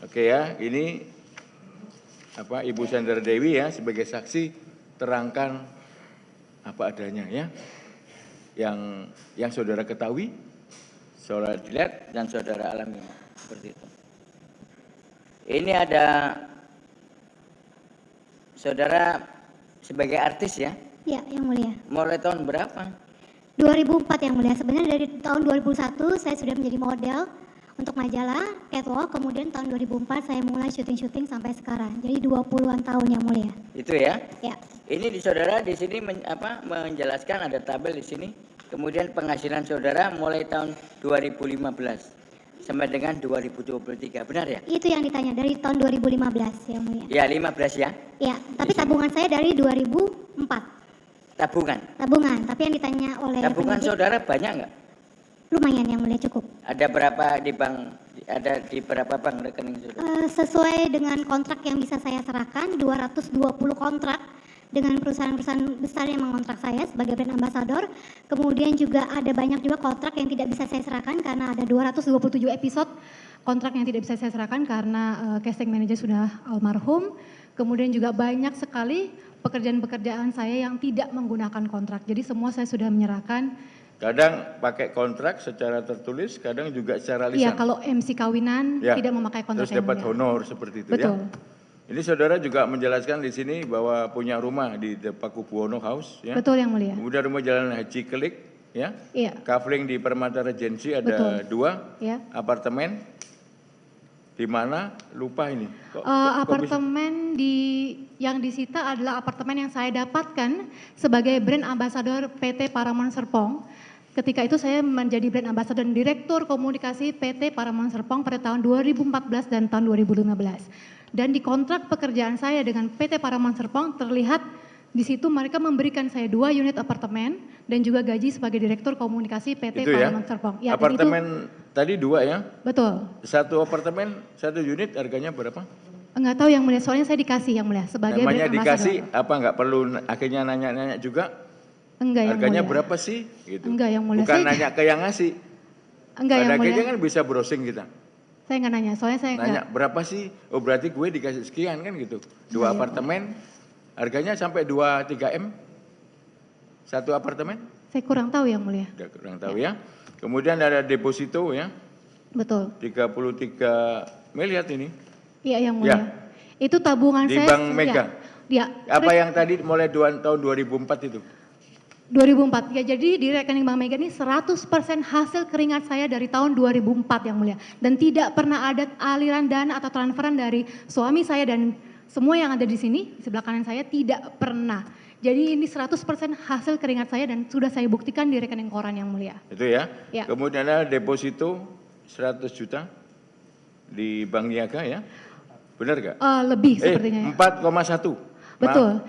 Oke ya, ini Ibu Sandra Dewi ya sebagai saksi terangkan apa adanya ya. Yang saudara ketahui, saudara lihat dan saudara alami seperti itu. Ini ada saudara sebagai artis ya? Ya, yang mulia. Mulai tahun berapa? 2004 yang mulia. Sebenarnya dari tahun 2001 saya sudah menjadi model untuk majalah Catwalk, kemudian tahun 2004 saya mulai syuting-syuting sampai sekarang. Jadi 20-an tahun yang mulia. Itu ya? Ya. Ini di saudara di sini menjelaskan ada tabel di sini. Kemudian penghasilan saudara mulai tahun 2015 sampai dengan 2023, benar ya? Itu yang ditanya dari tahun 2015 yang mulia. Ya, 15 ya? Ya, tapi tabungan saya dari 2004. Tabungan, tapi yang ditanya oleh tabungan penyidik, saudara banyak nggak? lumayan yang mulia, cukup. Ada berapa di bank? Ada di berapa bank rekening saudara? Sesuai dengan kontrak yang bisa saya serahkan, 220 kontrak dengan perusahaan-perusahaan besar yang mengontrak saya sebagai brand ambassador. Kemudian juga ada banyak juga kontrak yang tidak bisa saya serahkan karena ada 227 episode kontrak yang tidak bisa saya serahkan karena casting manager sudah almarhum. Kemudian juga banyak sekali pekerjaan-pekerjaan saya yang tidak menggunakan kontrak. Jadi semua saya sudah menyerahkan. Kadang pakai kontrak secara tertulis, kadang juga secara lisan. Iya, kalau MC kawinan Ya, tidak memakai kontrak. terus dapat honor seperti itu. Betul. Ya. Ini saudara juga menjelaskan di sini bahwa punya rumah di Pakubuwono House. Ya. Betul yang mulia. Kemudian rumah Jalan Haji Kelik. Ya. Iya. Kafling di Permata Regency ada Betul. 2. Ya. Apartemen. Di mana? Lupa ini. Apartemen yang disita adalah apartemen yang saya dapatkan sebagai brand ambassador PT Paramount Serpong. Ketika itu saya menjadi brand ambassador dan direktur komunikasi PT Paramount Serpong pada tahun 2014 dan tahun 2015. Dan di kontrak pekerjaan saya dengan PT Paramount Serpong terlihat di situ mereka memberikan saya 2 unit apartemen dan juga gaji sebagai direktur komunikasi PT itu Paramount ya? Serpong. Ya, apartemen itu, tadi 2 ya? Betul. Satu apartemen, 1 unit harganya berapa? Enggak tahu yang mulia, soalnya saya dikasih yang mulia sebagai namanya brand dikasih ambassador. apa enggak perlu akhirnya nanya-nanya juga? Enggak yang harganya mulia. berapa sih? Gitu. Enggak yang mulia. Bukan saya nanya ke yang ngasih. Enggak yang mulia. Akhirnya kan bisa browsing kita. Saya enggak nanya, soalnya saya nanya enggak. berapa sih? Oh berarti gue dikasih sekian kan gitu. 2 apartemen, harganya sampai 2-3 M. 1 apartemen? Saya kurang tahu yang mulia. Kurang tahu ya. Kemudian ada deposito ya. Betul. 33 miliar ini. Iya yang mulia. Ya. Itu tabungan Di saya. Bank Mega. Ya. Apa yang tadi mulai tahun 2004 itu? 2004. Ya jadi di rekening Bank Mega ini 100% hasil keringat saya dari tahun 2004 yang mulia. Dan tidak pernah ada aliran dana atau transferan dari suami saya dan semua yang ada di sini, di sebelah kanan saya tidak pernah. Jadi ini 100% hasil keringat saya dan sudah saya buktikan di rekening koran yang mulia. Itu ya. Ya. Kemudian ada deposito 100 juta di Bank Niaga ya. Benar gak? Lebih sepertinya. 4,1. Betul.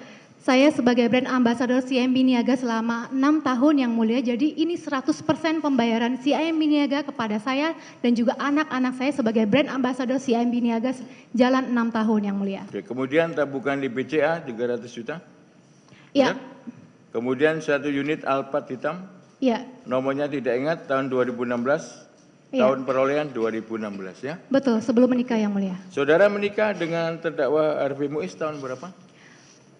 Saya sebagai brand ambassador CIMB Niaga selama 6 tahun yang mulia. Jadi ini 100% pembayaran CIMB Niaga kepada saya dan juga anak-anak saya sebagai brand ambassador CIMB Niaga jalan 6 tahun yang mulia. Oke, kemudian tabungan di BCA 300 juta. Iya. Kemudian 1 unit Alphard hitam. Iya. Nomornya tidak ingat tahun 2016. Iya. Tahun perolehan 2016 ya. Betul, sebelum menikah yang mulia. Saudara menikah dengan terdakwa Harvey Muiz tahun berapa?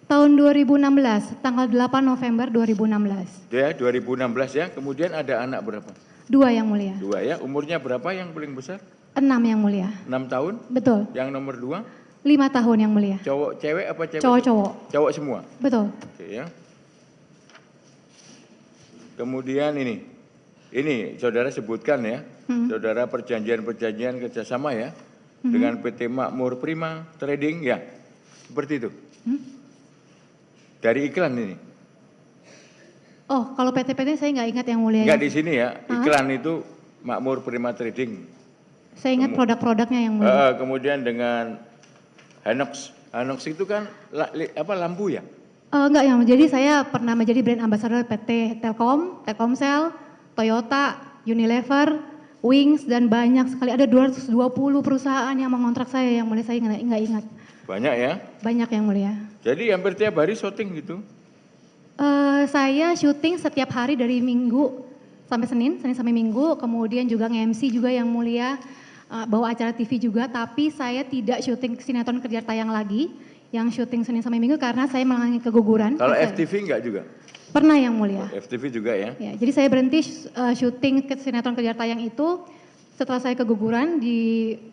Tahun 2016, tanggal 8 November 2016. Ya, 2016 ya. Kemudian ada anak berapa? 2 yang mulia. 2 ya. Umurnya berapa yang paling besar? 6 yang mulia. 6 tahun. Betul. Yang nomor 2? 5 tahun yang mulia. Cowok, cewek apa cewek? Cowok-cowok. Cowok semua. Betul. Oke ya. Kemudian ini saudara sebutkan ya, saudara perjanjian-perjanjian kerjasama ya, dengan PT Makmur Prima Trading ya, seperti itu. Dari iklan ini. Oh, kalau PT-PT saya nggak ingat yang mulia. Enggak di sini ya, iklan itu Makmur Prima Trading. Saya ingat produk-produknya yang mulia. Kemudian dengan Hanox. Hanox itu kan lampu ya? Enggak yang, jadi saya pernah menjadi brand ambassador PT Telkom, Telkomsel, Toyota, Unilever, Wings, dan banyak sekali. Ada 220 perusahaan yang mengontrak saya yang mulia, saya nggak ingat. Banyak ya? Banyak yang mulia. Jadi hampir tiap hari syuting gitu? Saya syuting setiap hari dari Minggu sampai Senin sampai Minggu, kemudian juga nge-MC juga yang mulia. bawa acara TV juga, tapi saya tidak syuting sinetron Kejar Tayang lagi, yang syuting Senin sampai Minggu karena saya mengalami keguguran. Kalau FTV enggak juga? Pernah yang mulia. FTV juga ya? Ya, jadi saya berhenti syuting sinetron Kejar Tayang itu setelah saya keguguran di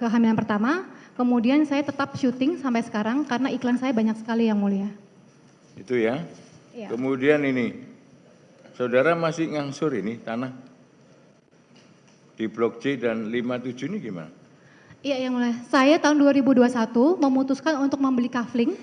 kehamilan pertama, kemudian saya tetap syuting sampai sekarang karena iklan saya banyak sekali yang mulia. Itu ya? Ya. Kemudian ini, saudara masih ngangsur ini tanah di Blok C dan 57 ini gimana? Iya yang mulia. Saya tahun 2021 memutuskan untuk membeli kafling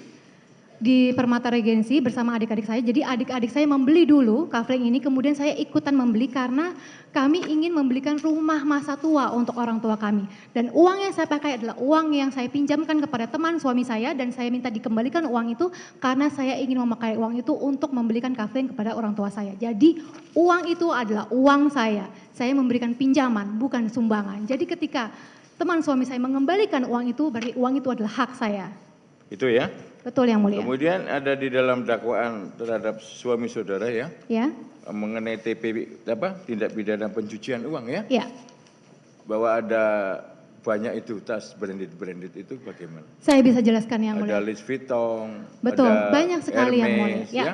di Permata Regensi bersama adik-adik saya. Jadi adik-adik saya membeli dulu kafling ini, kemudian saya ikutan membeli karena kami ingin membelikan rumah masa tua untuk orang tua kami. Dan uang yang saya pakai adalah uang yang saya pinjamkan kepada teman suami saya dan saya minta dikembalikan uang itu karena saya ingin memakai uang itu untuk membelikan kafling kepada orang tua saya. Jadi uang itu adalah uang saya. Saya memberikan pinjaman bukan sumbangan. Jadi ketika teman suami saya mengembalikan uang itu, berarti uang itu adalah hak saya. Itu ya? Betul yang mulia. Kemudian ada di dalam dakwaan terhadap suami saudara ya, Ya. mengenai tindak pidana pencucian uang ya, Ya. bahwa ada banyak itu tas branded itu bagaimana? Saya bisa jelaskan yang Ada mulia. Louis Vuitton, Betul, ada banyak sekali yang Hermes, mulia. Ya.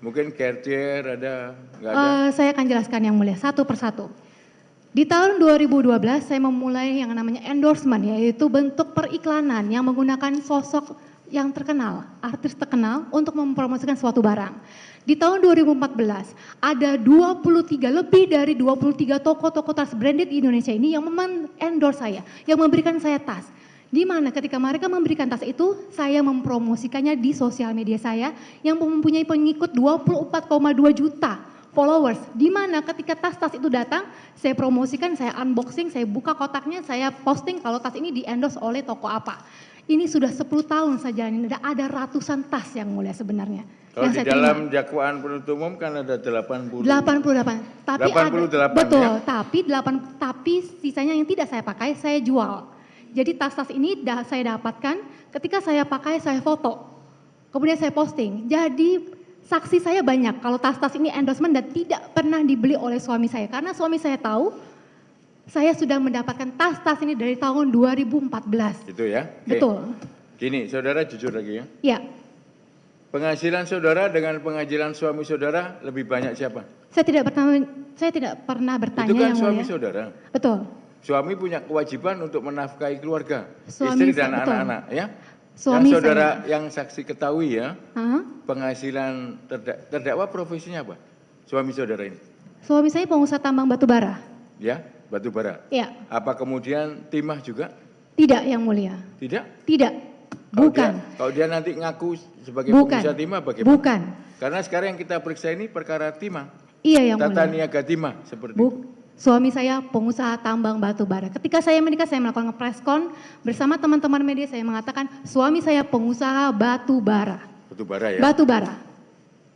Mungkin Cartier ada, nggak ada? Saya akan jelaskan yang mulia satu persatu. Di tahun 2012 saya memulai yang namanya endorsement, yaitu bentuk periklanan yang menggunakan sosok yang terkenal, artis terkenal untuk mempromosikan suatu barang. Di tahun 2014 ada 23 lebih dari 23 toko-toko tas branded di Indonesia ini yang endorse saya, yang memberikan saya tas. Di mana ketika mereka memberikan tas itu, saya mempromosikannya di sosial media saya yang mempunyai pengikut 24,2 juta followers. Di mana ketika tas-tas itu datang, saya promosikan, saya unboxing, saya buka kotaknya, saya posting kalau tas ini di-endorse oleh toko apa. Ini sudah 10 tahun saya jalanin, ada ratusan tas yang mulia sebenarnya. Kalau yang di saya dalam terima. dakwaan penuntut umum kan ada 80. 88. Tapi 88 betul, ya? tapi sisanya yang tidak saya pakai saya jual. Jadi tas-tas ini saya dapatkan ketika saya pakai saya foto. Kemudian saya posting. Jadi saksi saya banyak kalau tas-tas ini endorsement dan tidak pernah dibeli oleh suami saya karena suami saya tahu saya sudah mendapatkan tas-tas ini dari tahun 2014. Itu ya? Oke. Betul. Gini, saudara jujur lagi ya. Ya. Penghasilan saudara dengan penghasilan suami saudara lebih banyak siapa? Saya tidak pernah bertanya Itu kan yang suami mulia. saudara. Betul. Suami punya kewajiban untuk menafkahi keluarga, Suami istri dan betul. anak-anak ya. Suami yang saudara saya. yang saksi ketahui ya, Hah? penghasilan terdakwa profesinya apa? Suami saudara ini. Suami saya pengusaha tambang batu bara. Ya, batu bara. Ya. Apa kemudian timah juga? Tidak yang mulia. Tidak? Tidak. Bukan. Kalau dia nanti ngaku sebagai Bukan. pengusaha timah bagaimana? Bukan. Karena sekarang yang kita periksa ini perkara timah. Iya yang Tata mulia. niaga timah seperti itu. Suami saya pengusaha tambang batu bara. Ketika saya menikah saya melakukan preskon bersama teman-teman media, saya mengatakan suami saya pengusaha batu bara. Batu bara ya. Batu bara.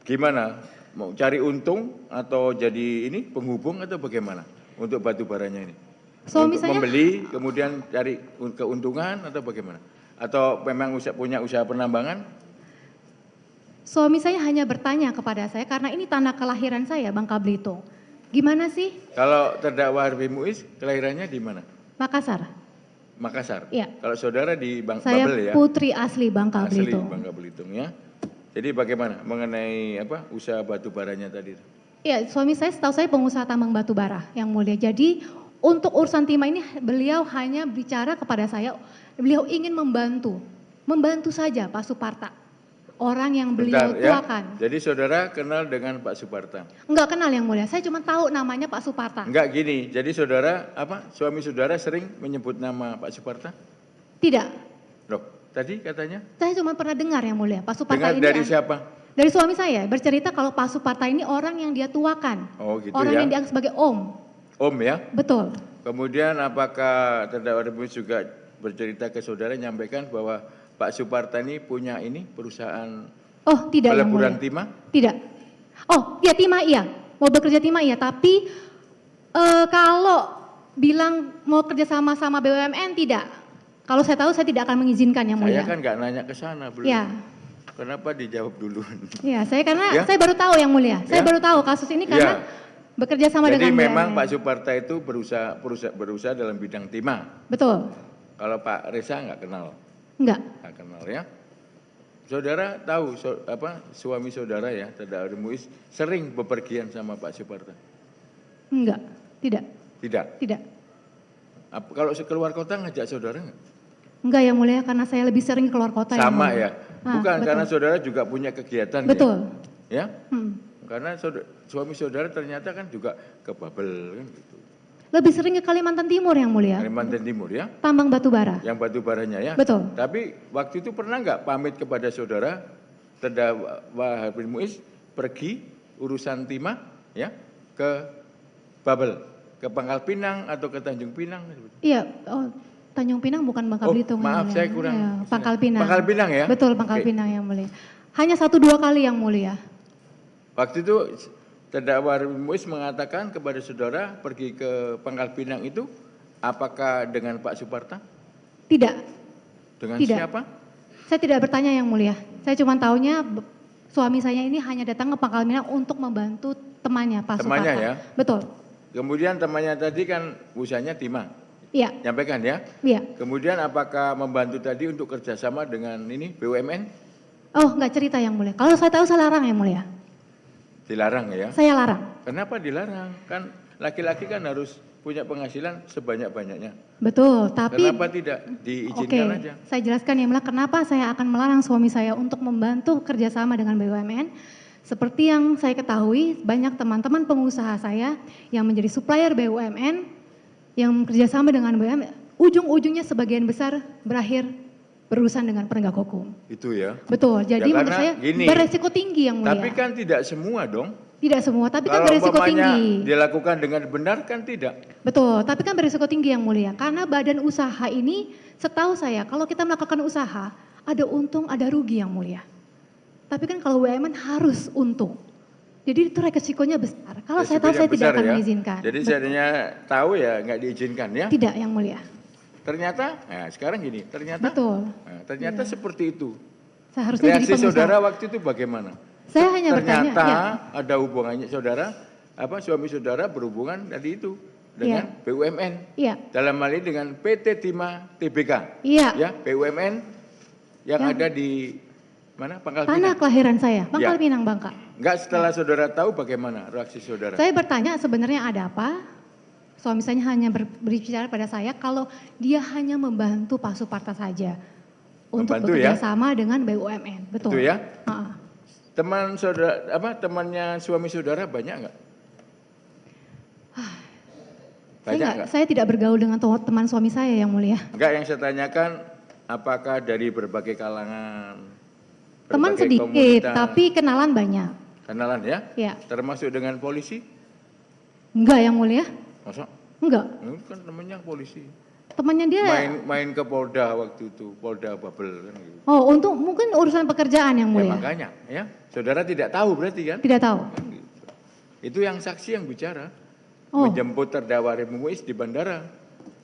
Gimana? Mau cari untung atau jadi ini penghubung atau bagaimana untuk batu baranya ini? Suami untuk saya membeli kemudian cari keuntungan atau bagaimana? Atau memang punya usaha penambangan? Suami saya hanya bertanya kepada saya karena ini tanah kelahiran saya, Bangka Belitung. Gimana sih? Kalau terdakwa Harvey Muiz kelahirannya di mana? Makassar. Makassar. Iya. Kalau saudara di Saya Babel ya. putri asli Bangka Asli Belitung. Bangka Belitung ya. Jadi bagaimana mengenai usaha batu baranya tadi? Iya, suami saya setahu saya pengusaha tambang batu bara yang mulia. Jadi untuk urusan timah ini beliau hanya bicara kepada saya, beliau ingin membantu saja Pak Suparta. Orang yang beliau tuakan. Jadi saudara kenal dengan Pak Suparta? Enggak kenal yang mulia, saya cuma tahu namanya Pak Suparta. Enggak gini, jadi saudara suami saudara sering menyebut nama Pak Suparta? Tidak, Loh, tadi katanya? saya cuma pernah dengar yang mulia. Pak Suparta Dengar ini dari siapa? dari suami saya bercerita kalau Pak Suparta ini orang yang dia tuakan. Oh gitu Orang ya. yang dianggap sebagai om. Om ya. Betul. Kemudian apakah terdakwa Rebus juga bercerita ke saudara nyampaikan bahwa Pak Suparta ini punya perusahaan Oh, tidak yang mulia. peleburan timah? Tidak. Oh, ya timah iya. Mau bekerja timah iya, tapi kalau bilang mau kerja sama BUMN tidak. Kalau saya tahu saya tidak akan mengizinkan yang mulia. Saya kan nggak nanya ke sana belum. Ya. Kenapa dijawab dulu? Ya, saya karena Ya. saya baru tahu yang mulia. Saya Ya. baru tahu kasus ini karena Bekerja sama Jadi dengan memang BUMN. Pak Suparta itu berusaha dalam bidang timah. Betul. Kalau Pak Reza nggak kenal, Enggak. nggak kenal ya. Saudara tahu suami saudara ya, Terdakwa Muiz sering bepergian sama Pak Suparta? Enggak. Tidak. Tidak. Tidak. Kalau keluar kota ngajak saudara nggak? Enggak yang mulia, karena saya lebih sering keluar kota. Yang Sama mulia. ya. Bukan betul. karena saudara juga punya kegiatan. Betul. Ya. Hmm. Karena suami saudara ternyata kan juga ke Babel kan gitu. Lebih sering ke Kalimantan Timur yang mulia. Kalimantan Timur ya. Tambang batu bara. Yang batu baranya ya. Betul. Tapi waktu itu pernah nggak pamit kepada saudara Terdakwa Harvin Muiz pergi urusan timah ya ke Babel, ke Pangkal Pinang atau ke Tanjung Pinang? Iya, Tanjung Pinang bukan Bangka Belitung. yang Maaf mulia. saya kurang. Iya, Pangkal Pinang. Pangkal Pinang ya. Betul, Pangkal Oke. Pinang yang mulia. Hanya 1-2 kali yang mulia. Waktu itu Terdakwa Harvin Muiz mengatakan kepada saudara pergi ke Pangkal Pinang itu apakah dengan Pak Suparta? Tidak. Dengan Tidak. siapa? Saya tidak bertanya yang mulia. Saya cuma taunya suami saya ini hanya datang ke Pangkal Pinang untuk membantu temannya, Pak Temannya Suparta. ya? Betul. Kemudian temannya tadi kan usahanya timah, Iya, nyampaikan ya. iya. Kemudian apakah membantu tadi untuk kerjasama dengan ini BUMN? Oh, enggak cerita yang mulia. Kalau saya tahu saya larang yang mulia. Dilarang ya? Saya larang. Kenapa dilarang? Kan laki-laki kan harus punya penghasilan sebanyak-banyaknya. Betul, tapi Kenapa tidak oke, diizinkan aja? saya jelaskan yang mulia kenapa saya akan melarang suami saya untuk membantu kerjasama dengan BUMN. Seperti yang saya ketahui, banyak teman-teman pengusaha saya yang menjadi supplier BUMN, yang kerjasama dengan BUMN, ujung-ujungnya sebagian besar berakhir berurusan dengan penegak hukum. Itu ya. Betul, jadi Ya, menurut karena saya gini, beresiko tinggi yang mulia. Tapi kan tidak semua dong. Tidak semua, tapi kan Kalau beresiko umpamanya tinggi. dilakukan dengan benar kan tidak. Betul, tapi kan berisiko tinggi yang mulia. Karena badan usaha ini, setahu saya, kalau kita melakukan usaha, ada untung, ada rugi yang mulia. Tapi kan kalau BUMN harus untung. Jadi itu resikonya besar. Kalau saya tahu, Resikonya saya tidak besar akan ya. mengizinkan. Jadi seandainya tahu ya nggak diizinkan ya. Tidak yang mulia. Ternyata, nah sekarang gini, ternyata Betul. nah, ternyata seperti itu. Saya harusnya jadi Reaksi pengusaha. saudara waktu itu bagaimana? Saya hanya Ternyata bertanya, ya, ada hubungannya saudara, suami saudara berhubungan tadi itu dengan BUMN. iya, Dalam hal ini dengan PT Timah Tbk. iya. Ya, BUMN yang Ya. ada di mana? Pangkal Tanah Pinang. kelahiran saya, Pangkal Ya. Pinang, Bangka. Enggak setelah saudara tahu bagaimana reaksi saudara? Saya bertanya sebenarnya ada apa? Suami saya hanya berbicara pada saya kalau dia hanya membantu Pak Suparta saja untuk Membantu bekerja ya? sama dengan BUMN. Betul. Itu ya? Ha-ha. Teman saudara temannya suami saudara banyak enggak? Banyak enggak? Saya tidak bergaul dengan teman suami saya yang mulia. Enggak, yang saya tanyakan apakah dari berbagai kalangan? Teman berbagai sedikit, komunitas? tapi kenalan banyak. Kenalan ya? Ya, Termasuk dengan polisi? enggak yang mulia? Masa? Enggak. Ini kan temennya polisi. Temannya dia. Main ke Polda waktu itu, Polda Babel kan gitu. Oh, untuk mungkin urusan pekerjaan yang Ya mulia. makanya ya, saudara tidak tahu berarti kan? Tidak tahu. Kan gitu. Itu yang saksi yang bicara. Oh. Menjemput terdakwa Harvin Muiz di bandara.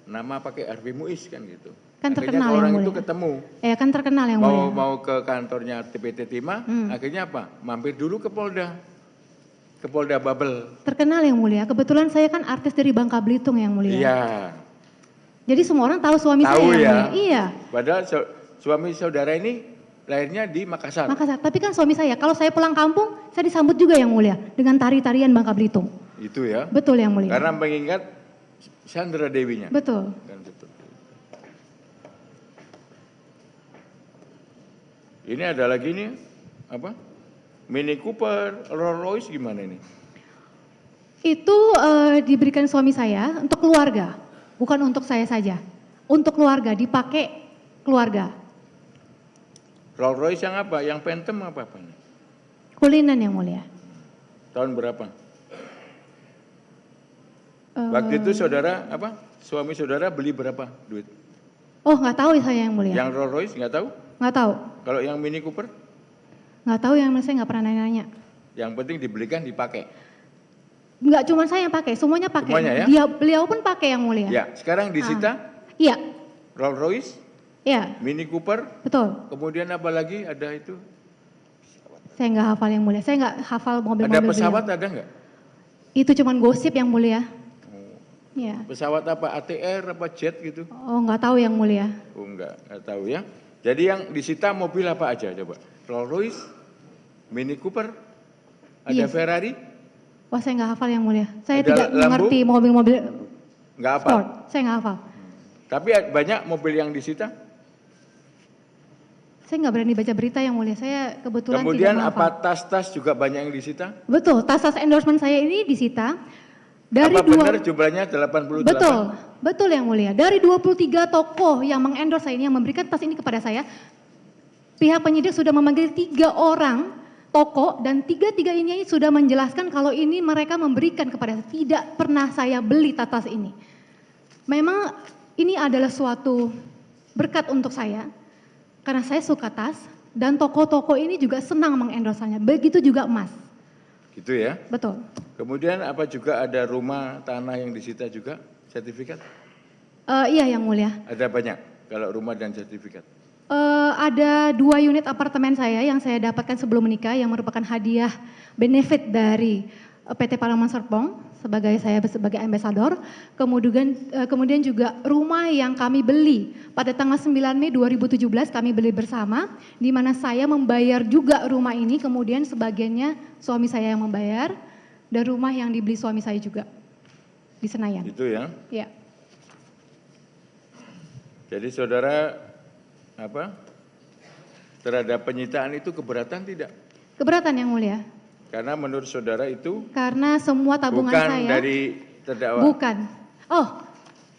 Nama pakai Harvin Muiz kan gitu. Kan Akhirnya terkenal orang yang itu mulia. ketemu. Kan terkenal yang mulia. Mau ke kantornya PT Timah, akhirnya apa? Mampir dulu ke Polda. Ke Polda Babel. Terkenal yang mulia. Kebetulan saya kan artis dari Bangka Belitung yang mulia. Iya. Jadi semua orang tahu suami Tahu saya yang ya. mulia. Iya. Padahal suami saudara ini lahirnya di Makassar. Makassar. Tapi kan suami saya, kalau saya pulang kampung, saya disambut juga yang mulia dengan tari-tarian Bangka Belitung. Itu ya. Betul yang mulia. Karena mengingat Sandra Dewinya. Betul. Kan betul. Ini ada lagi nih apa? Mini Cooper, Rolls Royce gimana ini? Itu diberikan suami saya untuk keluarga, bukan untuk saya saja. Untuk keluarga, dipakai keluarga. Rolls Royce yang apa? Yang Phantom apa nih? Kulinan yang mulia. Tahun berapa? Waktu itu saudara apa? Suami saudara beli berapa duit? Oh, nggak tahu saya yang mulia. Yang Rolls Royce nggak tahu? Nggak tahu. Kalau yang Mini Cooper? Nggak tahu yang mulia, saya nggak pernah nanya. Yang penting dibelikan dipakai. Nggak cuma saya yang pakai, semuanya pakai. Semuanya ya? Beliau pun pakai yang mulia. Ya, sekarang disita Iya, Rolls Royce, iya, Mini Cooper, betul. kemudian apa lagi ada itu? Saya nggak hafal yang mulia. Saya nggak hafal mobil-mobil Ada beliau. pesawat ada nggak? Itu cuman gosip yang mulia. Oh. Ya. Pesawat apa? ATR apa jet gitu? Oh, nggak tahu yang mulia. Oh enggak tahu ya. Jadi yang disita mobil apa aja coba? Rolls Royce, Mini Cooper, ada Iya. Ferrari, Wah, saya nggak hafal yang mulia. Saya Ada tidak Lambo? mengerti mobil-mobil enggak apa. sport. Saya nggak hafal. Tapi banyak mobil yang disita. Saya nggak berani baca berita yang mulia. Saya kebetulan Kemudian tidak apa menghafal. tas-tas juga banyak yang disita? Betul, tas-tas endorsement saya ini disita dari Apa benar jumlahnya 88? Betul, betul yang mulia. Dari 23 tokoh yang mengendorse saya ini, yang memberikan tas ini kepada saya, pihak penyidik sudah memanggil 3 orang tokoh dan 3 ini sudah menjelaskan kalau ini mereka memberikan kepada saya. Tidak pernah saya beli tas ini. Memang ini adalah suatu berkat untuk saya karena saya suka tas dan tokoh-tokoh ini juga senang mengendorsanya. Begitu juga emas. Gitu ya. Betul. Kemudian apa juga ada rumah, tanah yang disita juga, sertifikat? Iya yang mulia. Ada banyak kalau rumah dan sertifikat. Ada 2 unit apartemen saya yang saya dapatkan sebelum menikah yang merupakan hadiah benefit dari PT Paramount Serpong sebagai ambasador. Kemudian juga rumah yang kami beli pada tanggal 9 Mei 2017 kami beli bersama, di mana saya membayar juga rumah ini, kemudian sebagiannya suami saya yang membayar, dan rumah yang dibeli suami saya juga di Senayan. Itu ya. Ya. Jadi saudara terhadap penyitaan itu keberatan tidak? Keberatan yang mulia. Karena menurut saudara itu Karena semua tabungan bukan saya dari terdakwa. bukan. Oh,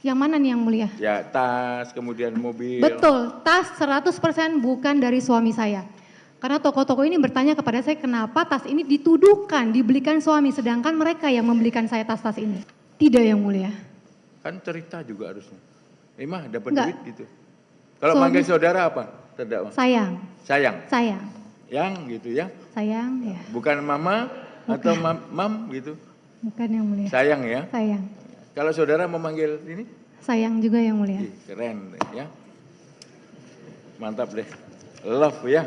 yang mana nih yang mulia? Ya tas, kemudian mobil. Betul, tas 100% bukan dari suami saya. Karena toko-toko ini bertanya kepada saya kenapa tas ini dituduhkan, dibelikan suami, sedangkan mereka yang membelikan saya tas-tas ini. Tidak yang mulia. Kan cerita juga harusnya. Mah dapat Enggak. duit gitu. Kalau Suami- manggil saudara apa? Terdakwa. Sayang, Sayang. sayang, Yang gitu ya. sayang ya. Bukan mama atau mam gitu. Bukan yang mulia. Sayang ya. Sayang, Kalau saudara memanggil ini, sayang juga yang mulia. ih, keren ya. Mantap deh. Love ya.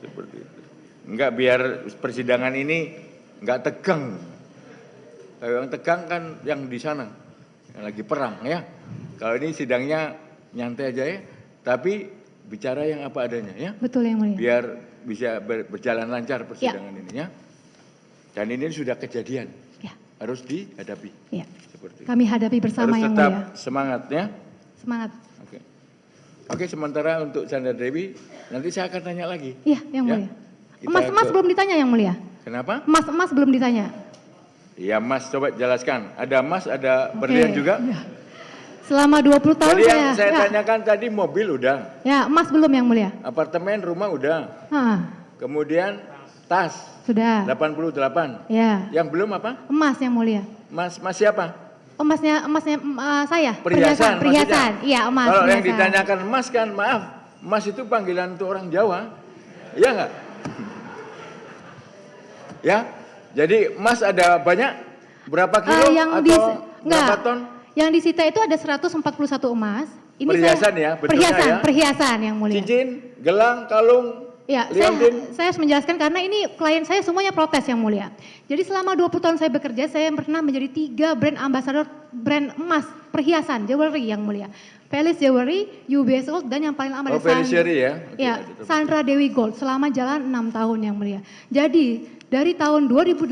Seperti itu. Enggak biar persidangan ini enggak tegang. Kalau yang tegang kan yang di sana. Yang lagi perang ya. Kalau ini sidangnya nyantai aja ya. Tapi bicara yang apa adanya ya. Betul yang mulia. Biar bisa berjalan lancar persidangan ini ya. Dan ini sudah kejadian. Ya, Harus dihadapi. ya. Seperti itu. Kami hadapi bersama Harus yang tetap mulia. semangat ya. Semangat. Oke. Oke, sementara untuk Sandra Dewi nanti saya akan tanya lagi. Iya, yang Ya. mulia. Kita Emas-emas ke- belum ditanya yang mulia. Kenapa? Emas-emas belum ditanya. Iya, Mas coba jelaskan. Ada emas, ada Oke. berlian juga. Ya. Selama 20 tahun Jadi yang saya ya, tanyakan tadi mobil udah, ya, emas belum yang mulia. apartemen, rumah udah. Ah, Kemudian tas sudah. 88. Ya, Yang belum apa? emas yang mulia. Mas siapa? Emasnya saya. Perhiasan. Perhiasan. maksudnya. Iya, emas. Kalau yang perhiasan. ditanyakan emas kan maaf, emas itu panggilan untuk orang Jawa. Iya enggak? Ya. Jadi emas ada banyak? Berapa kilo atau berapa ton? Yang disita itu ada 141 emas. Ini Perhiasan ya, betulnya perhiasan, ya? perhiasan yang mulia. Cincin, gelang, kalung, Ya, liontin. saya harus menjelaskan karena ini klien saya semuanya protes yang mulia. Jadi selama 20 tahun saya bekerja, saya pernah menjadi 3 brand ambassador brand emas, perhiasan, jewelry yang mulia. Palace Jewelry, UBS Gold, dan yang paling lama Oh, ada Feliciary ya? Oke, Ya, ada. Sandra Dewi Gold selama jalan 6 tahun yang mulia. Jadi dari tahun 2018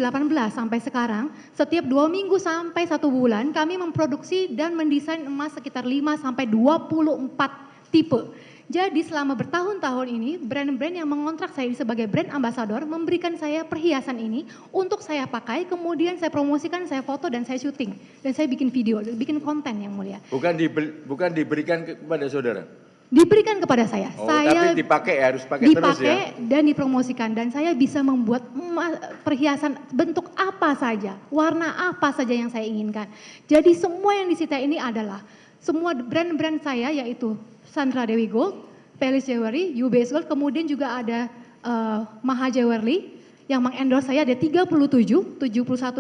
sampai sekarang, setiap 2 minggu sampai 1 bulan kami memproduksi dan mendesain emas sekitar 5 sampai 24 tipe. Jadi selama bertahun-tahun ini brand-brand yang mengontrak saya sebagai brand ambassador memberikan saya perhiasan ini untuk saya pakai, kemudian saya promosikan, saya foto dan saya syuting dan saya bikin video, bikin konten yang mulia. Bukan diberikan kepada saudara. Diberikan kepada saya. Oh, Saya tapi dipakai ya, harus pakai terus ya. dipakai dan dipromosikan dan saya bisa membuat perhiasan bentuk apa saja, warna apa saja yang saya inginkan. Jadi semua yang disita ini adalah semua brand-brand saya yaitu Sandra Dewi Gold, Palace Jewelry, UBS Gold, kemudian juga ada Maha Jewelry yang mengendorse saya ada 37, 71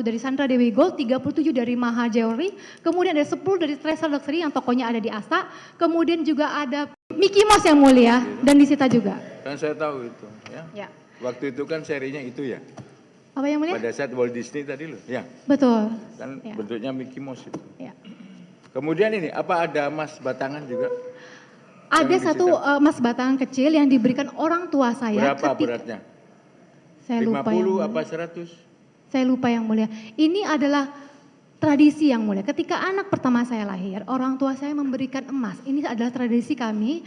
dari Sandra Dewi Gold, 37 dari Maha Jewelry, kemudian ada 10 dari Treasure Luxury yang tokonya ada di Asta, kemudian juga ada Mickey Mouse yang mulia dan disita juga. Kan saya tahu itu ya. Ya. Waktu itu kan serinya itu ya. Apa yang mulia? Pada saat Walt Disney tadi loh, ya. Betul. Kan Ya. bentuknya Mickey Mouse itu. Ya. Kemudian ini, apa ada emas batangan juga? Ada Yang satu disita. emas batangan kecil yang diberikan orang tua saya. Berapa beratnya? Saya lupa yang 50 mulia. apa 100? Saya lupa yang mulia. Ini adalah tradisi yang mulia. Ketika anak pertama saya lahir, orang tua saya memberikan emas. Ini adalah tradisi kami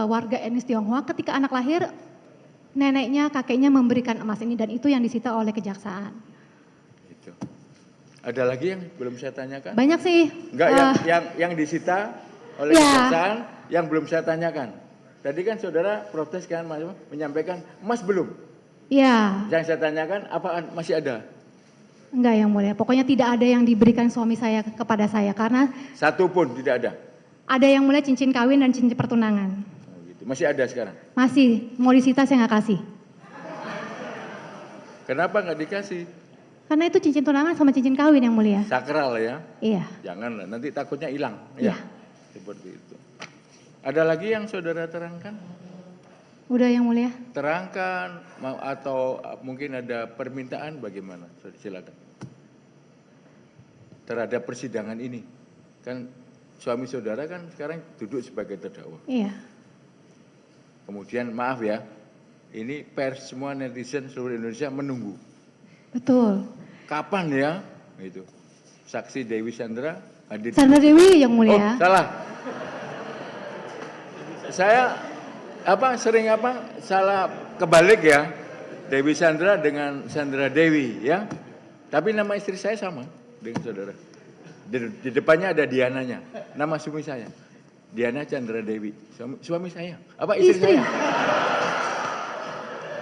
warga etnis Tionghoa. Ketika anak lahir, neneknya, kakeknya memberikan emas ini dan itu yang disita oleh kejaksaan. Gitu. Ada lagi yang belum saya tanyakan? Banyak sih. Enggak, yang disita oleh Ya. kejaksaan yang belum saya tanyakan. Tadi kan saudara protes kan, menyampaikan emas belum. Ya, Yang saya tanyakan, apaan masih ada? enggak yang mulia. Pokoknya tidak ada yang diberikan suami saya kepada saya karena Satu pun tidak ada. ada yang mulia cincin kawin dan cincin pertunangan. Oh, gitu. Masih ada sekarang. Masih, mau disita saya nggak kasih. Kenapa nggak dikasih? Karena itu cincin tunangan sama cincin kawin yang mulia. Sakral ya. Iya. Janganlah, nanti takutnya hilang. Iya. Ya. Seperti itu. Ada lagi yang saudara terangkan? Udah yang mulia. Terangkan atau mungkin ada permintaan bagaimana? Silakan. Terhadap persidangan ini. Kan suami saudara kan sekarang duduk sebagai terdakwa. Iya. Kemudian maaf ya, ini pers semua netizen seluruh Indonesia menunggu. Betul. Kapan ya? Itu. Saksi Dewi Sandra hadir. Sandra Dewi yang Oh, mulia. salah. Saya sering salah kebalik ya. Dewi Sandra dengan Sandra Dewi ya. Tapi nama istri saya sama dengan saudara. Di depannya ada Diananya. Nama suami saya. Diana Chandra Dewi. Suami saya. Apa istri Istri. saya?